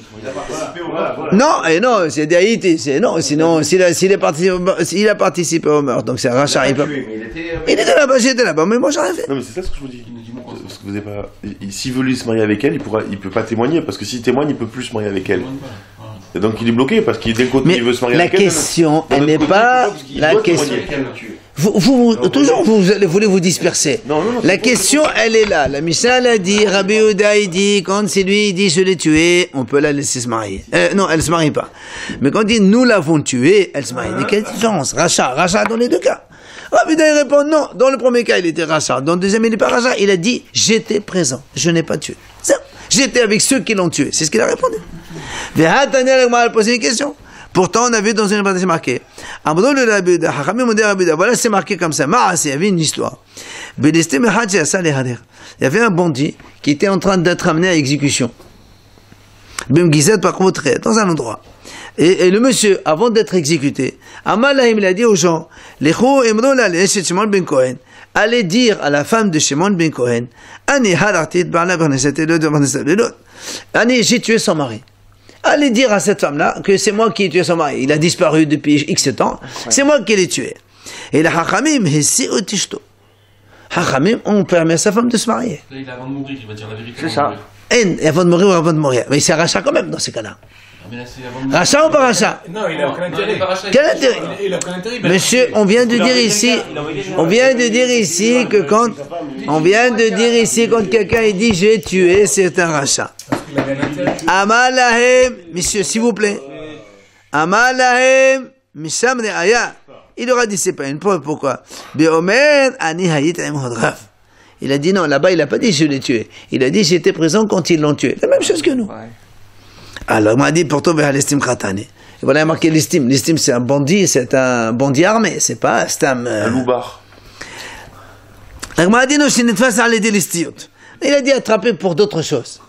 S1: Non, et non, c'est des Haïti, non, sinon, s'il a participé au meurtre, donc c'est un rachat, il était là-bas, j'étais là-bas, mais moi, j'ai rien fait.
S4: Non, mais c'est ça ce que je vous dis. Parce que vous avez pas, s'il veut lui se marier avec elle, il peut pas témoigner, parce que s'il témoigne, il peut plus se marier avec elle. Et donc il est bloqué parce qu'il d'un côté
S1: Mais
S4: il veut se marier
S1: la
S4: avec elle.
S1: question,
S4: de
S1: elle
S4: l'autre
S1: n'est
S4: côté,
S1: pas
S4: il
S1: la
S4: doit
S1: question.
S4: témoigner.
S1: Toujours vous voulez vous disperser.
S4: Non,
S1: La question, elle est là. La Mishnah elle a dit, Rabbi Yehuda il dit, quand c'est lui il dit je l'ai tué, on peut la laisser se marier. Non, elle se marie pas. Mais quand il dit nous l'avons tué, elle se marie. Mais quelle différence? Rachat dans les deux cas. Rabbi Yehuda il répond non. Dans le premier cas il était rachat. Dans le deuxième il n'est pas rachat. Il a dit j'étais présent, je n'ai pas tué. J'étais avec ceux qui l'ont tué. C'est ce qu'il a répondu. Elle a posé une question. Pourtant, on a vu dans une partie marqué. Voilà, c'est marqué comme ça. Il y avait une histoire. Il y avait un bandit qui était en train d'être amené à exécution. Dans un endroit. Et le monsieur, avant d'être exécuté, il a dit aux gens, allez dire à la femme de Shimon ben Cohen, j'ai tué son mari. Allez dire à cette femme-là que c'est moi qui ai tué son mari. Il a disparu depuis X temps. C'est moi qui l'ai tué. Et les Hachamim, on permet à sa femme de se marier.
S5: Là, il est avant de mourir, il va dire la vérité.
S3: C'est ça.
S1: Et avant de mourir ou avant de mourir. Mais c'est rachat quand même dans ces cas-là.
S5: Mais là, c'est avant de mourir.
S1: Rachat ou pas rachat?
S7: Non, il a aucun intérêt.
S1: Quel intérêt?
S7: Il a aucun intérêt.
S1: Monsieur, on vient de dire ici que quand quelqu'un dit j'ai tué, c'est un rachat. Amalahem, monsieur, s'il vous plaît. Amalahem, misham aya. Il aura dit c'est pas une preuve, pourquoi? Beomer ani hayit im hodraf. Il a dit non, là-bas il a pas dit je l'ai tué. Il a dit j'étais présent quand ils l'ont tué. La même chose que nous. Alors il m'a dit pour toi l'estime khatane. Et voilà, il a marqué l'estime. L'estime c'est un bandit armé, c'est pas un
S4: loupard.
S1: Il m'a dit non, je n'ai pas allé de l'estiot. Il a dit attraper pour d'autres choses.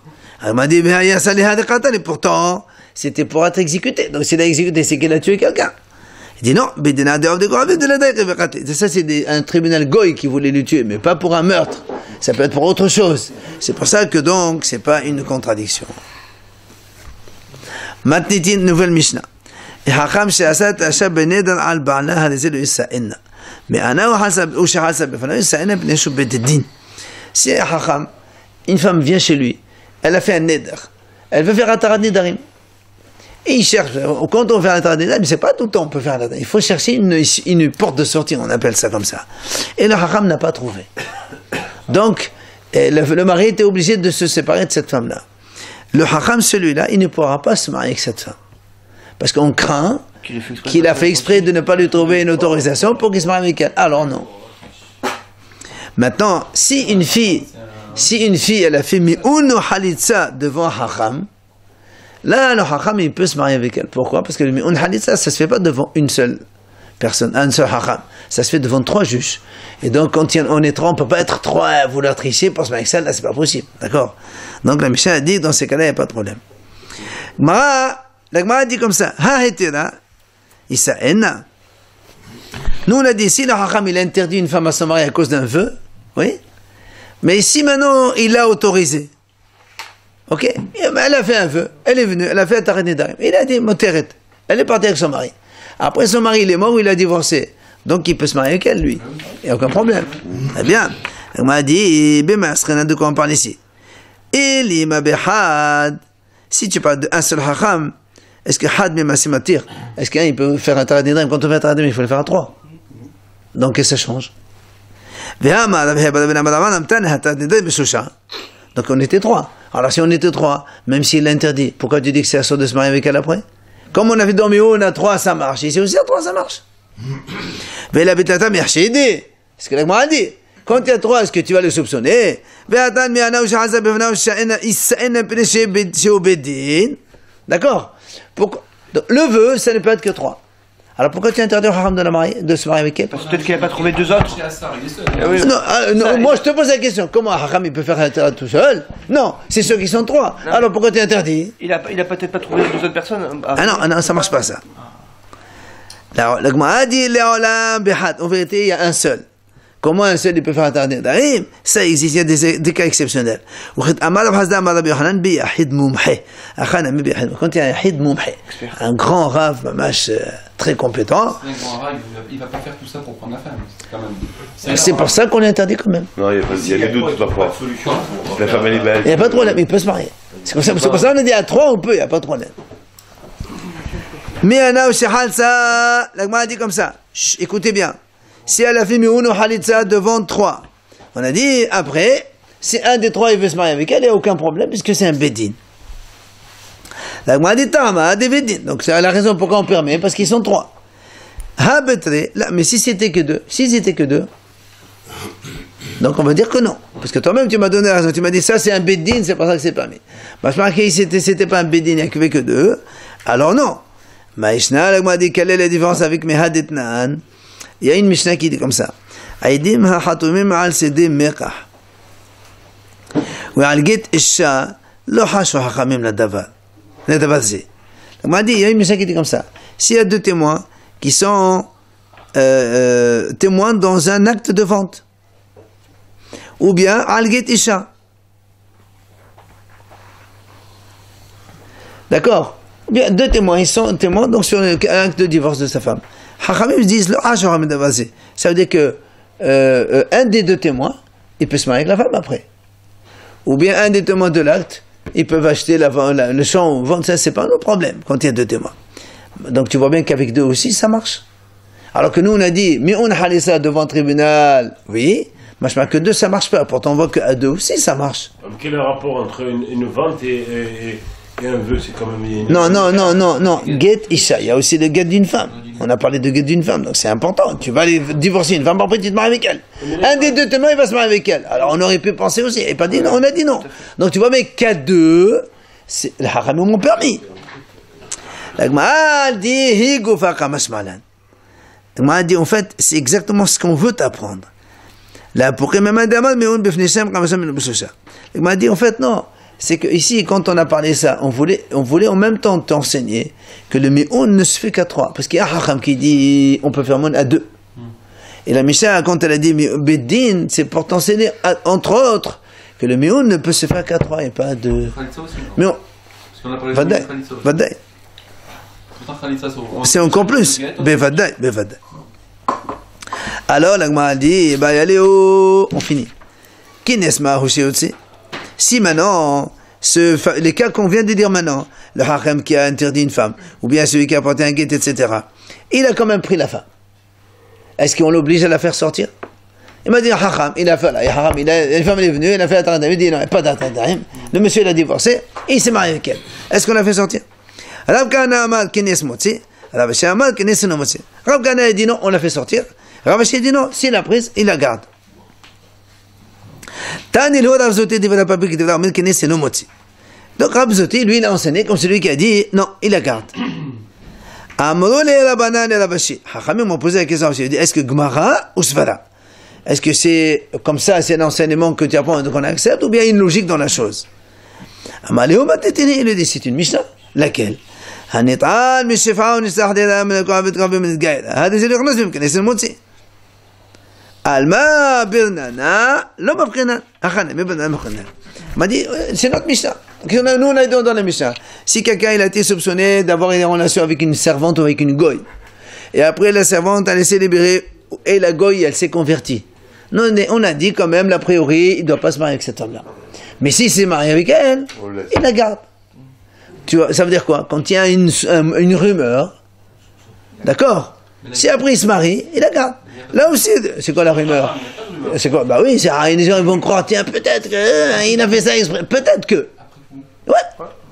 S1: Il m'a dit et pourtant c'était pour être exécuté. Donc s'il a exécuté, c'est qu'il a tué quelqu'un. Il dit non, ça c'est un tribunal goy qui voulait le tuer, mais pas pour un meurtre. Ça peut être pour autre chose. C'est pour ça que donc c'est pas une contradiction. Matnitin, nouvelle Mishnah. Hacham she'asat asha benedan al ba'la halizé le isa'enna. Mais ana ou shahasab befana isa'enna b'neshu bededin. Si Hacham, une femme vient chez lui, elle a fait un neder, elle veut faire un tarat nedarim. Et il cherche, quand on fait un tarat nedarim, c'est pas tout le temps on peut faire un tarat. Il faut chercher une porte de sortie, on appelle ça comme ça. Et le Hacham n'a pas trouvé. Donc, le mari était obligé de se séparer de cette femme-là. Le Hacham, celui-là, il ne pourra pas se marier avec cette femme. Parce qu'on craint qu'il a fait exprès de ne pas lui trouver une autorisation pour qu'il se marie avec elle. Alors non. Maintenant, si une fille elle a fait mi'unu halitza devant Hacham, là, le Hacham, il peut se marier avec elle. Pourquoi? Parce que le mi'un halitza, ça se fait pas devant une seule personne, un seul Hacham. Ça se fait devant 3 juges. Et donc, quand on est 3, on peut pas être 3 à vouloir tricher pour se marier avec celle, là, c'est pas possible. D'accord? Donc, la Mishnah a dit, dans ces cas-là, il n'y a pas de problème. La Gemara dit comme ça, ha hetera, isa'enna. Nous, on a dit, si le Hacham, il a interdit une femme à se marier à cause d'un vœu, oui? Mais si maintenant, il l'a autorisé, ok? Elle a fait un vœu, elle est venue, elle a fait un tarat nedarim. Il a dit, moteret. Elle est partie avec son mari. Après, son mari, il est mort ou il a divorcé. Donc, il peut se marier avec elle, lui. Il n'y a aucun problème. Très bien. Elle m'a dit, de quoi on parle ici? Si tu parles d'un seul hacham, est-ce que had mimasimatir? Est-ce qu'un, il peut faire un tarat nedarim? Quand on fait un tarat nedarim, il faut le faire à 3. Donc, ça change. Donc on était 3. Alors si on était 3, même s'il l'interdit, pourquoi tu dis que c'est assuré de se marier avec elle après? Comme on avait dormi haut, on a 3, ça marche. Ici aussi à 3, ça marche. Mais la bêta merci aider. C'est ce que la Gemara a dit. Quand il y a 3, est-ce que tu vas le soupçonner? D'accord? Le vœu, ça ne peut être que 3. Alors pourquoi tu interdis au Haram de se marier avec elle?
S3: Parce que peut-être qu'il n'a pas trouvé 2 autres.
S1: Non, moi je te pose la question. Comment un Haram il peut faire un interdit tout seul? Non, c'est ceux qui sont 3. Non. Alors pourquoi tu interdis?
S3: Il a peut-être pas trouvé 2 autres personnes.
S1: Non, ça marche pas ça. Alors, la Gemara a dit, en vérité, il y a un seul. Comment un seul il peut faire un interdit? Ça existe, il y a des cas exceptionnels. Quand il y a un yahid mumhe, un grand rave, mamash, très compétent.
S5: Un grand rave, il va pas faire tout ça pour prendre la femme.
S1: C'est pour ça qu'on l'interdit quand même.
S4: Non, il y a des doutes parfois. La femme elle est belle.
S1: Il n'y a pas de problème, il peut se marier. C'est pour ça qu'on a dit à 3 on peut, il n'y a pas de problème. Mi'ana ou shehalsa, la Gemara dit comme ça. Chut, écoutez bien. Si elle a fait mi'un ou halitza devant 3, on a dit après, si un des 3 il veut se marier avec elle, il n'y a aucun problème puisque c'est un bedin. La Gemara dit Tama, des bedin. Donc c'est la raison pourquoi on permet, parce qu'ils sont 3. Ha-betre, là, mais si c'était que 2, s'ils étaient que 2, donc on va dire que non. Parce que toi-même tu m'as donné la raison, tu m'as dit ça c'est un bedin, c'est pour ça que c'est permis. Bah, je marquais c'était pas un bedin, il n'y avait que 2, alors non. Maïshna, la Gemara dit quelle est la différence avec Mehad et Tnaan? Il y a une Mishnah qui dit comme ça. Aïdim ha-hatumim al sede meqah. Ou al get isha, lo hashu hachamim la davar. La davar zé. La Gemara dit, il y a une Mishnah qui dit comme ça. S'il y a 2 témoins qui sont témoins dans un acte de vente, ou bien al get isha. D'accord? Ou bien 2 témoins, ils sont témoins donc sur un acte de divorce de sa femme. Hachamim disent le hasharam davazé. Ça veut dire que un des 2 témoins, il peut se marier avec la femme après. Ou bien un des témoins de l'acte, ils peuvent acheter le champ ou vendre, ça c'est pas un problème quand il y a 2 témoins. Donc tu vois bien qu'avec 2 aussi ça marche. Alors que nous on a dit mi'un halisa devant le tribunal, oui, mais je pense que 2 ça marche pas. Pourtant on voit qu'à 2 aussi ça marche.
S2: Quel est le rapport entre une vente et un vœu? C'est quand même
S1: non. Get isha, il y a aussi le get d'une femme. On a parlé de get d'une femme, donc c'est important. Tu vas aller divorcer une femme, après tu te maries avec elle. Un des 2 témoins, il va se marier avec elle. Alors on aurait pu penser aussi, et pas dit non, on a dit non. Donc tu vois, mais qu'à 2, les haramim m'ont permis. La Gemara dit higofa kamashmalan. La Gemara dit en fait, c'est exactement ce qu'on veut t'apprendre. La pour même adamad meun befneshem kamasham b'shosha. La Gemara dit en fait non. C'est que ici, quand on a parlé ça, on voulait en même temps t'enseigner que le mi'un ne se fait qu'à 3. Parce qu'il y a un hacham qui dit on peut faire mon à 2. Et la Mishnah, quand elle a dit bedin, c'est pour t'enseigner, entre autres, que le mi'un ne peut se faire qu'à 3 et pas à 2. Mais on... Vadaï. C'est encore plus. Bevadaï. Alors, la Gemara dit, allez, on finit. Qui n'est-ce ma aussi? Si maintenant, les cas qu'on vient de dire maintenant, le hacham qui a interdit une femme, ou bien celui qui a porté un guet, etc., il a quand même pris la femme. Est-ce qu'on l'oblige à la faire sortir? Il m'a dit, hacham, il a fait là, la femme est venue, il a fait attendre, il dit non, pas d'attendre, le monsieur il a divorcé, et il s'est marié avec elle. Est-ce qu'on l'a fait sortir? Rav Kana Amar Kenes Motzi, Rav Ashi Amar Kenes no Motzi. Rav Kana a dit non, on l'a fait sortir. Rav Ashi a dit non, s'il l'a prise, il la garde. Donc Rav Zoti, lui, il a enseigné comme celui qui a dit non, il la garde. Hachamim m'ont posé la question aussi. Est-ce que Gemara ou Svara? Est-ce que c'est comme ça, c'est un enseignement que tu apprends et qu'on accepte, ou bien il y a une logique dans la chose? Il dit c'est une Mishnah. Laquelle? Alma birnana, l'homme m'a dit, c'est notre Mishnah. Nous, on a dit dans la Mishnah. Si quelqu'un il a été soupçonné d'avoir une relation avec une servante ou avec une goy, et après la servante a laissé libérer, et la goy, elle s'est convertie. Nous, on a dit quand même, a priori, il ne doit pas se marier avec cet homme-là. Mais s'il s'est marié avec elle, il la garde. Tu vois, ça veut dire quoi? Quand il y a une rumeur, d'accord? Si après il se marie, il la garde. Là aussi, c'est quoi la rumeur? C'est quoi? Bah oui, les gens ils vont croire, tiens, peut-être qu'il a fait ça exprès. Peut-être que. Ouais.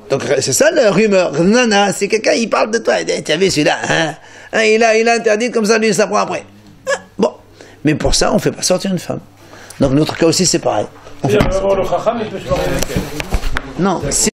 S1: Donc c'est ça la rumeur. Nana, c'est quelqu'un, il parle de toi. Tu as vu celui-là, hein? Il a interdit comme ça, lui, ça prend après. Bon. Mais pour ça, on ne fait pas sortir une femme. Donc notre cas aussi, c'est pareil. On fait pas sortir. Non.